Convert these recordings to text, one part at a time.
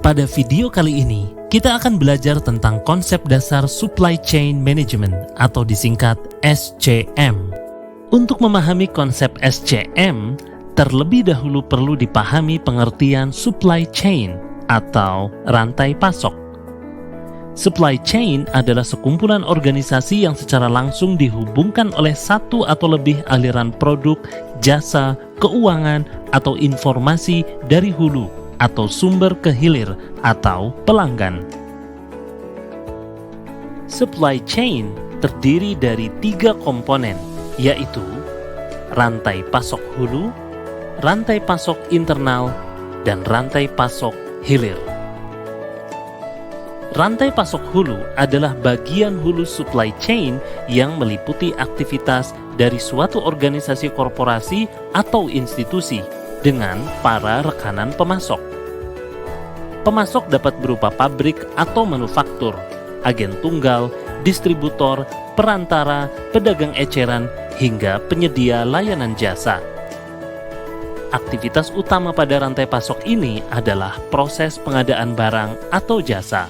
Pada video kali ini, kita akan belajar tentang konsep dasar Supply Chain Management atau disingkat SCM. Untuk memahami konsep SCM, terlebih dahulu perlu dipahami pengertian supply chain atau rantai pasok. Supply chain adalah sekumpulan organisasi yang secara langsung dihubungkan oleh satu atau lebih aliran produk, jasa, keuangan, atau informasi dari hulu atau sumber ke hilir atau pelanggan. Supply chain terdiri dari 3 komponen, yaitu rantai pasok hulu, rantai pasok internal, dan rantai pasok hilir. Rantai pasok hulu adalah bagian hulu supply chain yang meliputi aktivitas dari suatu organisasi korporasi atau institusi dengan para rekanan pemasok. Pemasok dapat berupa pabrik atau manufaktur, agen tunggal, distributor, perantara, pedagang eceran, hingga penyedia layanan jasa. Aktivitas utama pada rantai pasok ini adalah proses pengadaan barang atau jasa.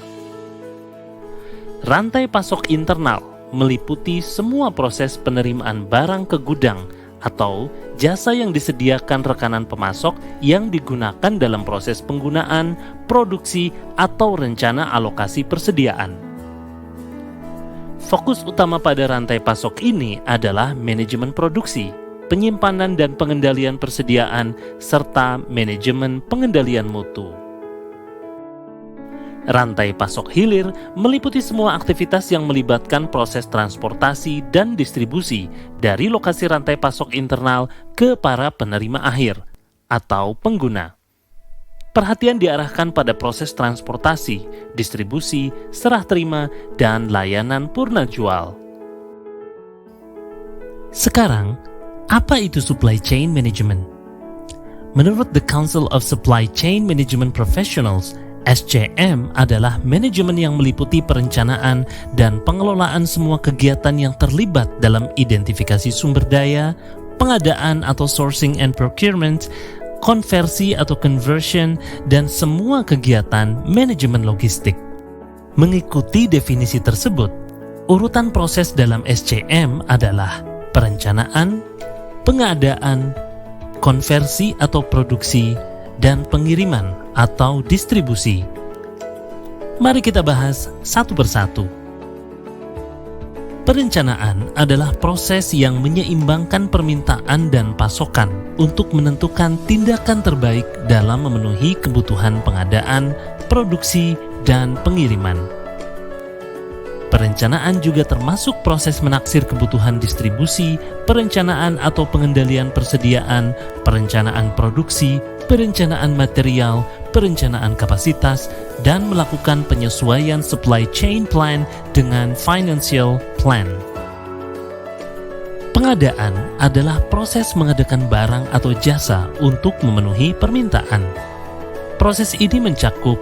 Rantai pasok internal meliputi semua proses penerimaan barang ke gudang atau jasa yang disediakan rekanan pemasok yang digunakan dalam proses penggunaan, produksi, atau rencana alokasi persediaan. Fokus utama pada rantai pasok ini adalah manajemen produksi, penyimpanan dan pengendalian persediaan, serta manajemen pengendalian mutu. Rantai pasok hilir meliputi semua aktivitas yang melibatkan proses transportasi dan distribusi dari lokasi rantai pasok internal ke para penerima akhir atau pengguna. Perhatian diarahkan pada proses transportasi, distribusi, serah terima, dan layanan purna jual. Sekarang, apa itu supply chain management? Menurut The Council of Supply Chain Management Professionals, SCM adalah manajemen yang meliputi perencanaan dan pengelolaan semua kegiatan yang terlibat dalam identifikasi sumber daya, pengadaan atau sourcing and procurement, konversi atau conversion, dan semua kegiatan manajemen logistik. Mengikuti definisi tersebut, urutan proses dalam SCM adalah perencanaan, pengadaan, konversi atau produksi, dan pengiriman atau distribusi. Mari kita bahas satu persatu. Perencanaan adalah proses yang menyeimbangkan permintaan dan pasokan untuk menentukan tindakan terbaik dalam memenuhi kebutuhan pengadaan, produksi, dan pengiriman. Perencanaan juga termasuk proses menaksir kebutuhan distribusi, perencanaan atau pengendalian persediaan, perencanaan produksi, perencanaan material, perencanaan kapasitas, dan melakukan penyesuaian supply chain plan dengan financial plan. Pengadaan adalah proses mengadakan barang atau jasa untuk memenuhi permintaan. Proses ini mencakup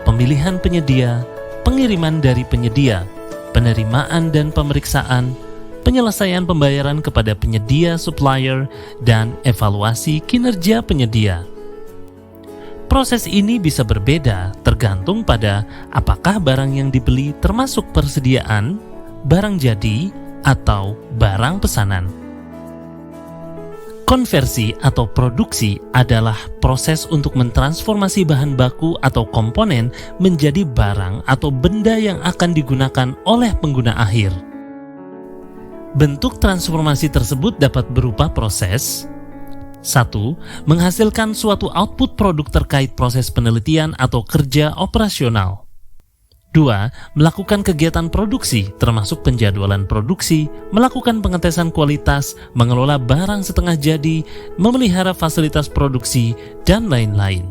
pemilihan penyedia, pengiriman dari penyedia, penerimaan dan pemeriksaan, penyelesaian pembayaran kepada penyedia supplier, dan evaluasi kinerja penyedia. Proses ini bisa berbeda tergantung pada apakah barang yang dibeli termasuk persediaan, barang jadi, atau barang pesanan. Konversi atau produksi adalah proses untuk mentransformasi bahan baku atau komponen menjadi barang atau benda yang akan digunakan oleh pengguna akhir. Bentuk transformasi tersebut dapat berupa proses 1. Menghasilkan suatu output produk terkait proses penelitian atau kerja operasional. 2. Melakukan kegiatan produksi termasuk penjadwalan produksi, melakukan pengetesan kualitas, mengelola barang setengah jadi, memelihara fasilitas produksi, dan lain-lain.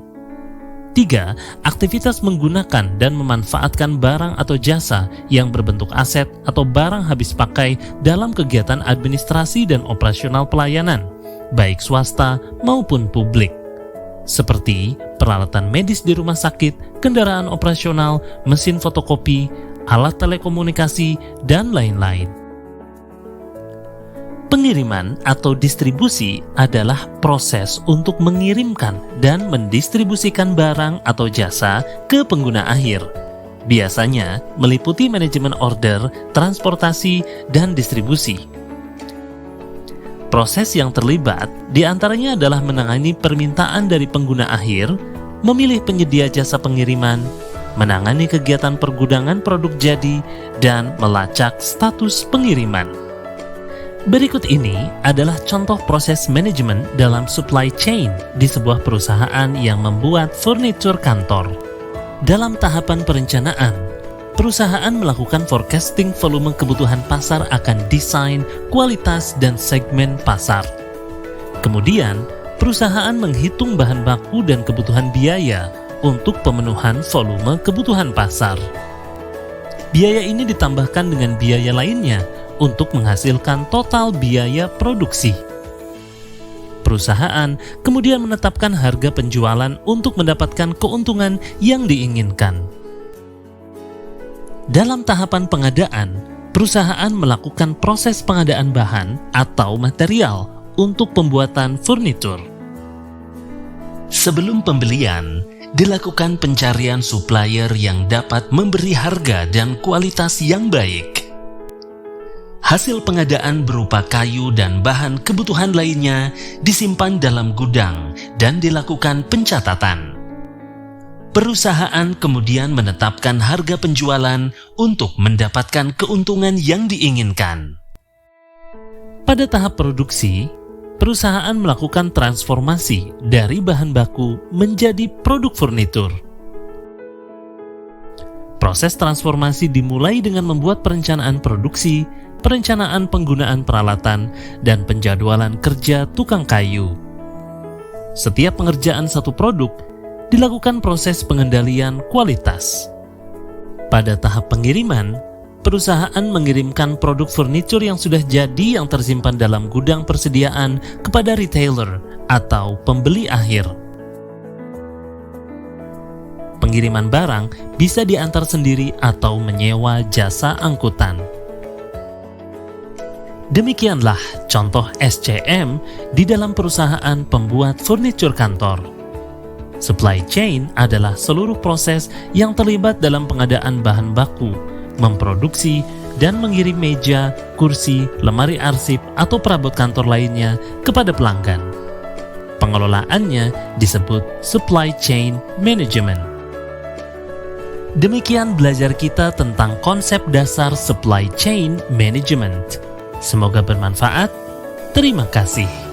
3. Aktivitas menggunakan dan memanfaatkan barang atau jasa yang berbentuk aset atau barang habis pakai dalam kegiatan administrasi dan operasional pelayanan, baik swasta maupun publik, seperti peralatan medis di rumah sakit, kendaraan operasional, mesin fotokopi, alat telekomunikasi, dan lain-lain. Pengiriman atau distribusi adalah proses untuk mengirimkan dan mendistribusikan barang atau jasa ke pengguna akhir. Biasanya meliputi manajemen order, transportasi, dan distribusi. Proses yang terlibat diantaranya adalah menangani permintaan dari pengguna akhir, memilih penyedia jasa pengiriman, menangani kegiatan pergudangan produk jadi, dan melacak status pengiriman. Berikut ini adalah contoh proses manajemen dalam supply chain di sebuah perusahaan yang membuat furnitur kantor. Dalam tahapan perencanaan, perusahaan melakukan forecasting volume kebutuhan pasar akan desain, kualitas, dan segmen pasar. Kemudian, perusahaan menghitung bahan baku dan kebutuhan biaya untuk pemenuhan volume kebutuhan pasar. Biaya ini ditambahkan dengan biaya lainnya untuk menghasilkan total biaya produksi. Perusahaan kemudian menetapkan harga penjualan untuk mendapatkan keuntungan yang diinginkan. Dalam tahapan pengadaan, perusahaan melakukan proses pengadaan bahan atau material untuk pembuatan furnitur. Sebelum pembelian, dilakukan pencarian supplier yang dapat memberi harga dan kualitas yang baik. Hasil pengadaan berupa kayu dan bahan kebutuhan lainnya disimpan dalam gudang dan dilakukan pencatatan. Perusahaan kemudian menetapkan harga penjualan untuk mendapatkan keuntungan yang diinginkan. Pada tahap produksi, perusahaan melakukan transformasi dari bahan baku menjadi produk furnitur. Proses transformasi dimulai dengan membuat perencanaan produksi, perencanaan penggunaan peralatan, dan penjadwalan kerja tukang kayu. Setiap pengerjaan satu produk dilakukan proses pengendalian kualitas. Pada tahap pengiriman, perusahaan mengirimkan produk furnitur yang sudah jadi yang tersimpan dalam gudang persediaan kepada retailer atau pembeli akhir. Pengiriman barang bisa diantar sendiri atau menyewa jasa angkutan. Demikianlah contoh SCM di dalam perusahaan pembuat furnitur kantor. Supply chain adalah seluruh proses yang terlibat dalam pengadaan bahan baku, memproduksi, dan mengirim meja, kursi, lemari arsip, atau perabot kantor lainnya kepada pelanggan. Pengelolaannya disebut supply chain management. Demikian belajar kita tentang konsep dasar supply chain management. Semoga bermanfaat. Terima kasih.